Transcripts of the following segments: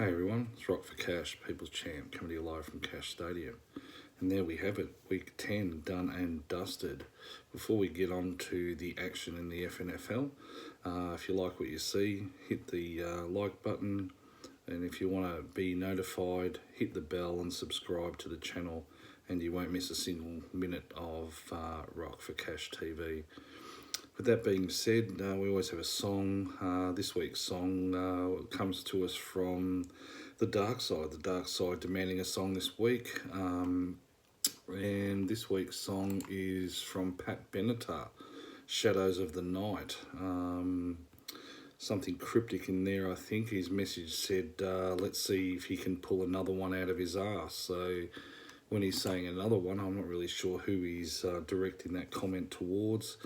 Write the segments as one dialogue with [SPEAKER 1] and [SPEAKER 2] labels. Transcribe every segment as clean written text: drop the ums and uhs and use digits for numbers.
[SPEAKER 1] Hey everyone, it's Rock for Cash, People's Champ, coming to you live from Cash Stadium. And there we have it, week 10 done and dusted. Before we get on to the action in the FNFL, if you like what you see, hit the like button. And if you want to be notified, hit the bell and subscribe to the channel, and you won't miss a single minute of Rock for Cash TV. With that being said, we always have a song. This week's song comes to us from the Dark Side. The Dark Side demanding a song this week. And this week's song is from Pat Benatar, Shadows of the Night. Something cryptic in there, I think. His message said, let's see if he can pull another one out of his arse. So when he's saying another one, I'm not really sure who he's directing that comment towards.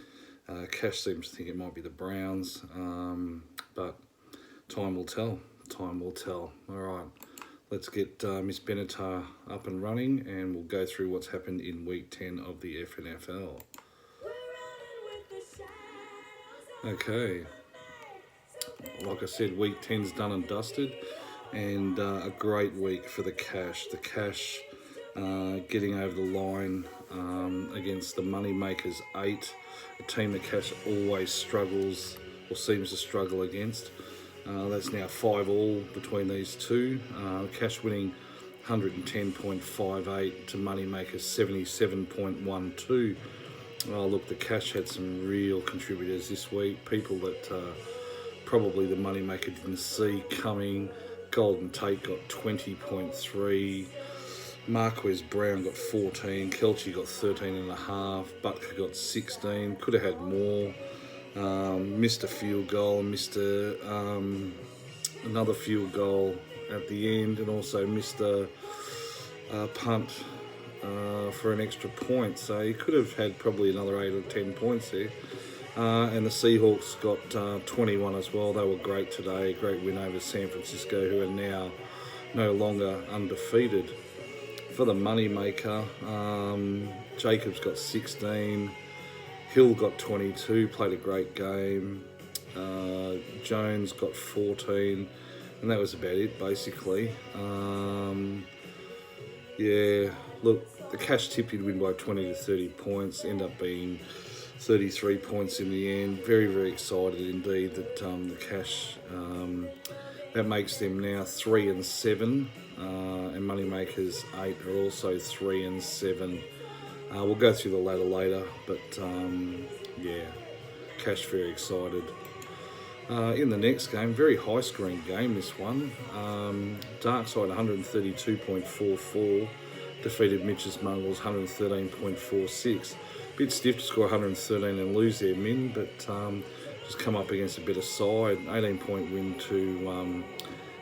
[SPEAKER 1] Cash seems to think it might be the Browns, but time will tell. Time will tell. All right, let's get Miss Benatar up and running, and we'll go through what's happened in Week 10 of the FNFL. Okay, like I said, Week 10's done and dusted, and a great week for the Cash. The Cash getting over the line against the Moneymakers 8, a team that Cash always struggles or seems to struggle against. That's now 5-all between these two. Cash winning 110.58 to Moneymakers 77.12. Oh, look, the Cash had some real contributors this week, people that probably the Moneymaker didn't see coming. Golden Tate got 20.3. Marquez Brown got 14, Kelchi got 13.5, Butker got 16, could have had more. Missed a field goal, missed another field goal at the end, and also missed a punt for an extra point. So he could have had probably another 8 or 10 points there. And the Seahawks got 21 as well. They were great today, great win over San Francisco, who are now no longer undefeated. For the Moneymaker, Jacobs got 16, Hill got 22, played a great game, Jones got 14, and that was about it basically. Yeah, look, the Cash tipped you'd win by 20 to 30 points, end up being 33 points in the end. Very, very excited indeed that the Cash, that makes them now 3-7. And Moneymakers 8 are also 3-7. We'll go through the ladder later, but yeah, Cash very excited. In the next game, very high scoring game this one. Darkside 132.44 defeated Mitch's Mongrels 113.46. Bit stiff to score 113 and lose their min, but just come up against a better side. 18-point win to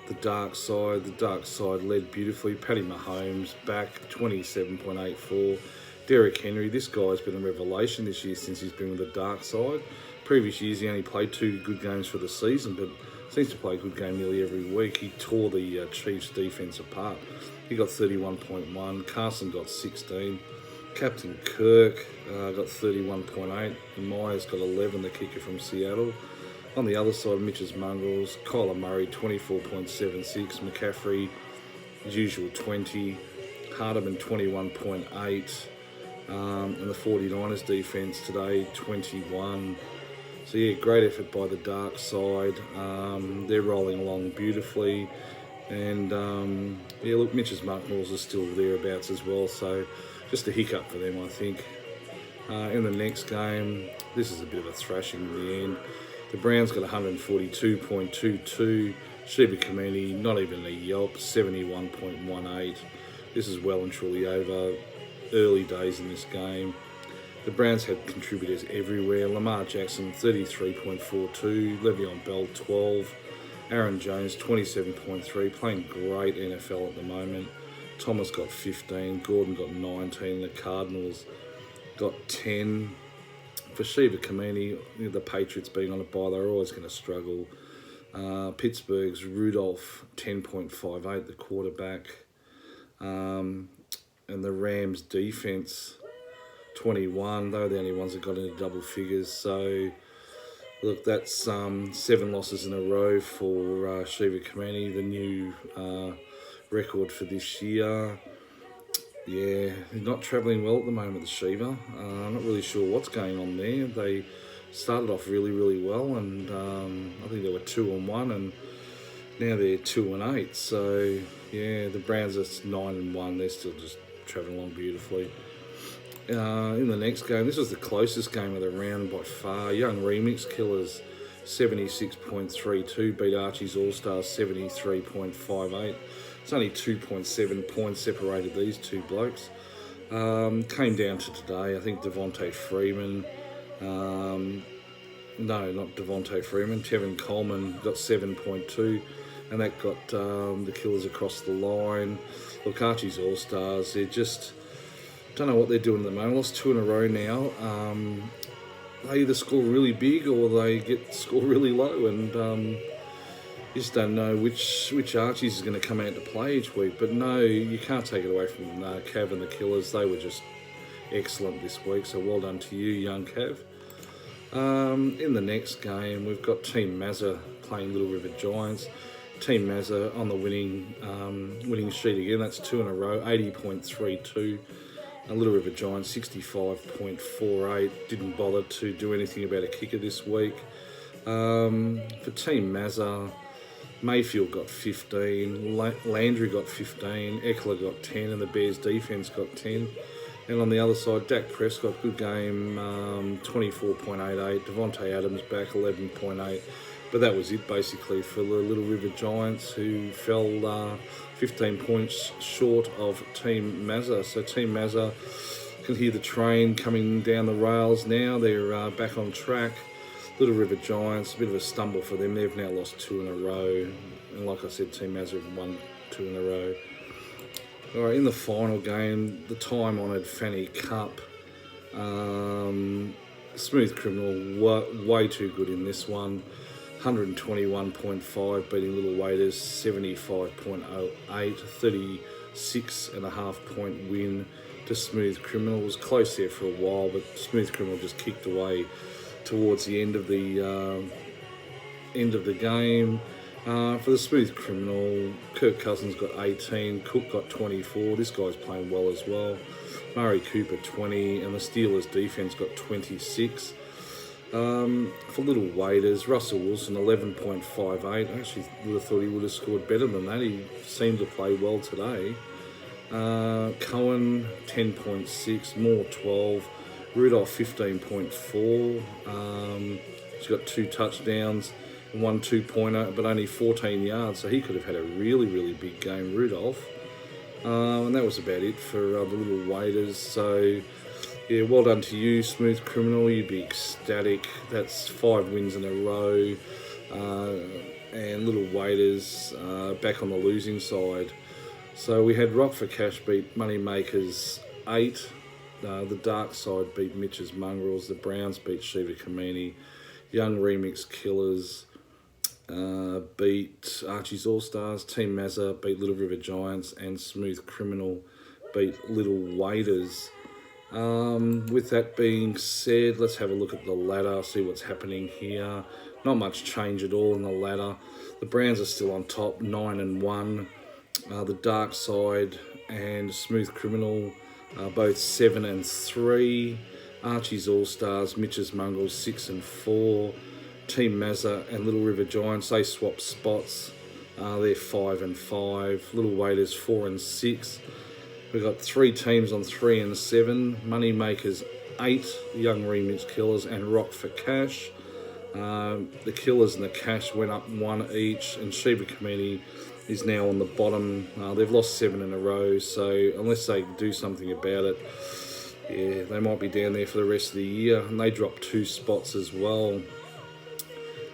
[SPEAKER 1] the Dark Side. The Dark Side led beautifully. Paddy Mahomes back 27.84. Derrick Henry, this guy's been a revelation this year since he's been with the Dark Side. Previous years he only played 2 good games for the season, but seems to play a good game nearly every week. He tore the Chiefs defence apart. He got 31.1. Carson got 16. Captain Kirk got 31.8. And Myers got 11, the kicker from Seattle. On the other side, Mitch's Mongrels, Kyler Murray, 24.76, McCaffrey, as usual, 20, Hardeman, 21.8, and the 49ers defence today, 21. So yeah, great effort by the Dark Side. They're rolling along beautifully. And yeah, look, Mitch's Mongrels are still thereabouts as well, so just a hiccup for them, I think. In the next game, this is a bit of a thrashing in the end. The Browns got 142.22. Sheba Kameni, not even a yelp, 71.18. This is well and truly over. Early days in this game. The Browns had contributors everywhere. Lamar Jackson, 33.42. Le'Veon Bell, 12. Aaron Jones, 27.3. Playing great NFL at the moment. Thomas got 15. Gordon got 19. The Cardinals got 10. For Sheba Kameni, the Patriots being on a bye, they're always going to struggle. Pittsburgh's Rudolph, 10.58, the quarterback. And the Rams' defence, 21. They were the only ones that got into double figures. So Look, that's 7 losses in a row for Shiva Kamani, the new record for this year. Yeah, he's not travelling well at the moment, the Shiva. I'm not really sure what's going on there. They started off really, really well, and I think they were 2-1, and now they're 2-8. So yeah, the Browns are 9-1. They're still just travelling along beautifully. In the next game, this was the closest game of the round by far. Young Remix Killers 76.32 beat Archie's All Stars 73.58. It's only 2.7 points separated these two blokes. Came down to today. I think Devontae Freeman, no, not Devontae Freeman, Tevin Coleman got 7.2, and that got the Killers across the line. Look, Archie's All Stars, they're just, don't know what they're doing at the moment. Lost 2 in a row now. They either score really big or they score really low, and you just don't know which Archies is going to come out to play each week. But no, you can't take it away from Cav and the Killers. They were just excellent this week, so well done to you, young Cav. In the next game, we've got Team Mazza playing Little River Giants. Team Mazza on the winning sheet again. That's 2 in a row, 80.32. Little River Giants 65.48. Didn't bother to do anything about a kicker this week. For Team Mazza, Mayfield got 15, Landry got 15, Eckler got 10, and the Bears defence got 10. And on the other side, Dak Prescott, good game, 24.88. Devontae Adams back 11.8. But that was it basically for the Little River Giants, who fell 15 points short of Team Mazza. So Team Mazza can hear the train coming down the rails now. They're back on track. Little River Giants, a bit of a stumble for them. They've now lost 2 in a row. And like I said, Team Mazza have won 2 in a row. All right, in the final game, the time-honoured Fanny Cup. Smooth Criminal, way too good in this one. 121.5, beating Little Waiters 75.08, 36.5 point win to Smooth Criminal. It was close there for a while, but Smooth Criminal just kicked away towards the end of the game. For the Smooth Criminal, Kirk Cousins got 18, Cook got 24. This guy's playing well as well. Murray Cooper 20, and the Steelers defence got 26. For Little Waiters, Russell Wilson 11.58. I actually would have thought he would have scored better than that. He seemed to play well today. Cohen 10.6, Moore 12, Rudolph 15.4. He's got 2 touchdowns and 1 2-pointer, but only 14 yards, so he could have had a really, really big game, Rudolph. And that was about it for the Little Waiters. So yeah, well done to you, Smooth Criminal. You'd be ecstatic. That's 5 wins in a row. And Little Waiters back on the losing side. So we had Rock for Cash beat Moneymakers 8. The Dark Side beat Mitch's Mongrels. The Browns beat Shiva Kamini. Young Remix Killers beat Archie's All Stars. Team Mazza beat Little River Giants. And Smooth Criminal beat Little Waiters. With that being said, let's have a look at the ladder, see what's happening here. Not much change at all in the ladder. The Browns are still on top, 9-1. The Dark Side and Smooth Criminal both 7-3. Archie's All Stars, Mitch's Mongrels 6-4. Team Mazza and Little River Giants, they swap spots. They're 5-5. Little Waiters 4-6. We've got 3 teams on 3-7. Moneymakers 8, Young Remix Killers and Rock for Cash. The Killers and the Cash went up 1 each, and Shiva Committee is now on the bottom. They've lost 7 in a row, so unless they do something about it, yeah, they might be down there for the rest of the year. And they dropped 2 spots as well.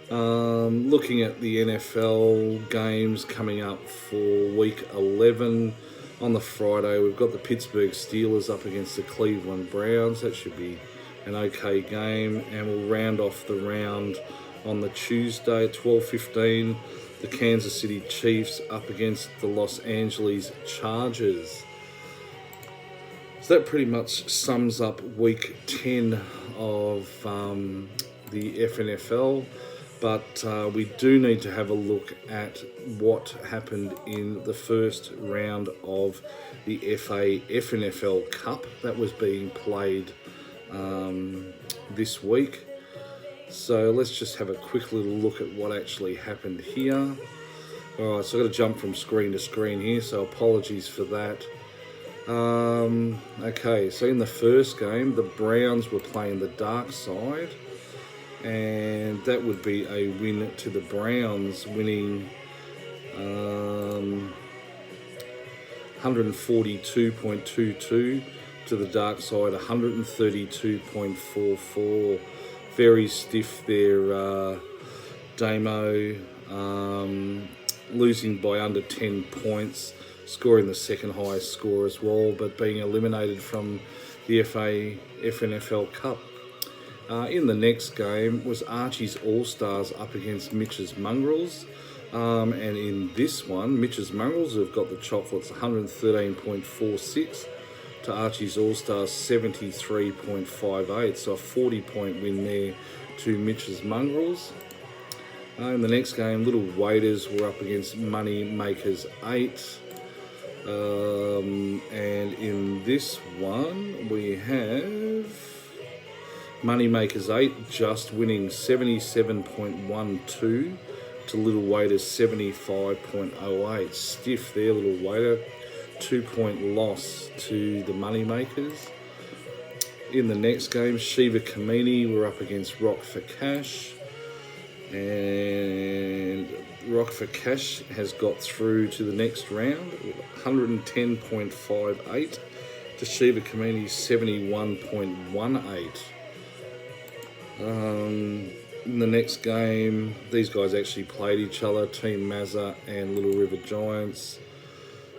[SPEAKER 1] Looking at the NFL games coming up for week 11. On the Friday, we've got the Pittsburgh Steelers up against the Cleveland Browns. That should be an okay game. And we'll round off the round on the Tuesday at 12:15. The Kansas City Chiefs up against the Los Angeles Chargers. So that pretty much sums up week 10 of the FNFL, but we do need to have a look at what happened in the first round of the FNFL Cup that was being played this week. So let's just have a quick little look at what actually happened here. Alright, so I've got to jump from screen to screen here, so apologies for that. Okay, so in the first game, the Browns were playing the dark side, and that would be a win to the Browns, winning 142.22 to the dark side, 132.44. Very stiff there, Damo, losing by under 10 points, scoring the second highest score as well, but being eliminated from the FNFL Cup. In the next game was Archie's All-Stars up against Mitch's Mongrels. And in this one, Mitch's Mongrels have got the chocolates, 113.46 to Archie's All-Stars 73.58. So a 40-point win there to Mitch's Mongrels. In the next game, Little Waiters were up against Money Makers 8. And in this one, we have Money Makers 8 just winning 77.12 to Little Waiters 75.08. Stiff there, Little Waiter. 2-point loss to the Money Makers. In the next game, Shiva Kamini were up against Rock for Cash. And Rock for Cash has got through to the next round, 110.58 to Shiva Kamini's 71.18. In the next game, these guys actually played each other, Team Mazza and Little River Giants.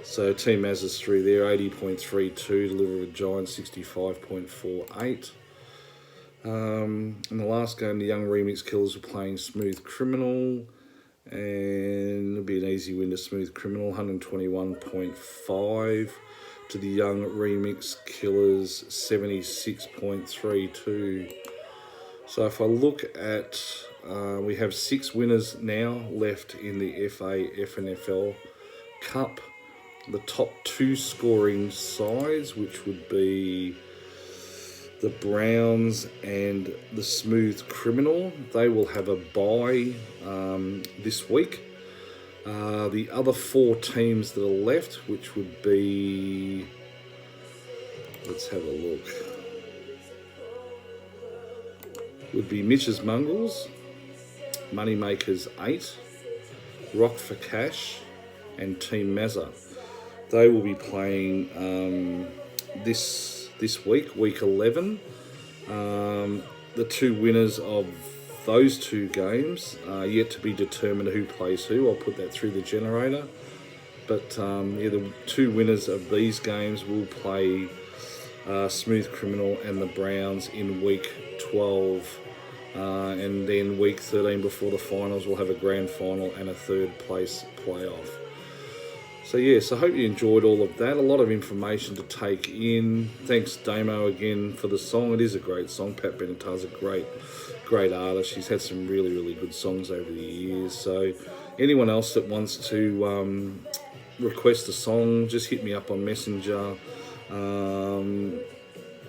[SPEAKER 1] So Team Mazza's through there, 80.32 to Little River Giants, 65.48. In the last game, the Young Remix Killers were playing Smooth Criminal, and it'll be an easy win to Smooth Criminal, 121.5 to the Young Remix Killers, 76.32. So if I look at, we have 6 winners now left in the FNFL Cup. The top 2 scoring sides, which would be the Browns and the Smooth Criminal, they will have a bye this week. The other 4 teams that are left, which would be, let's have a look, would be Mitch's Mongrels, Money Makers 8, Rock for Cash, and Team Mazza. They will be playing this week, week 11. The 2 winners of those 2 games are yet to be determined who plays who. I'll put that through the generator. But yeah, the 2 winners of these games will play Smooth Criminal and the Browns in week 12. And then week 13 before the finals, we'll have a grand final and a 3rd place playoff. So yes, I hope you enjoyed all of that. A lot of information to take in. Thanks Damo again for the song. It is a great song. Pat Benatar's a great artist. She's had some really good songs over the years. So anyone else that wants to request a song, just hit me up on Messenger.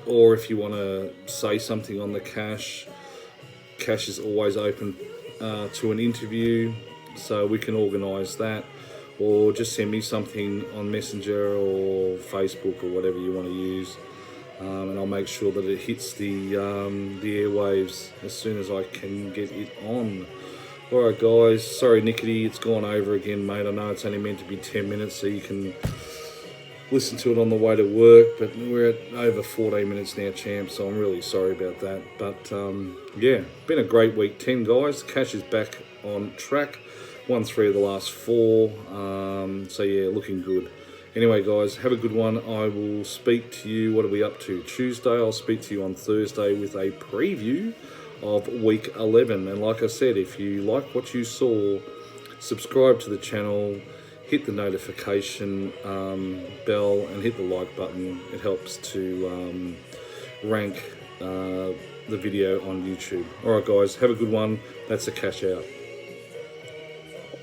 [SPEAKER 1] Or if you want to say something on the Cash is always open to an interview, so we can organise that. Or just send me something on Messenger or Facebook or whatever you want to use, and I'll make sure that it hits the airwaves as soon as I can get it on. Alright guys, sorry Nickety, it's gone over again mate. I know it's only meant to be 10 minutes so you can listen to it on the way to work, but we're at over 14 minutes now, champ, so I'm really sorry about that. But yeah, been a great week 10 guys. Cash is back on track. Won 3 of the last 4, so yeah, looking good. Anyway guys, have a good one. I will speak to you, what are we up to? Tuesday. I'll speak to you on Thursday with a preview of week 11. And like I said, if you like what you saw, subscribe to the channel, hit the notification bell and hit the like button. It helps to rank the video on YouTube. All right, guys, have a good one. That's the cash out.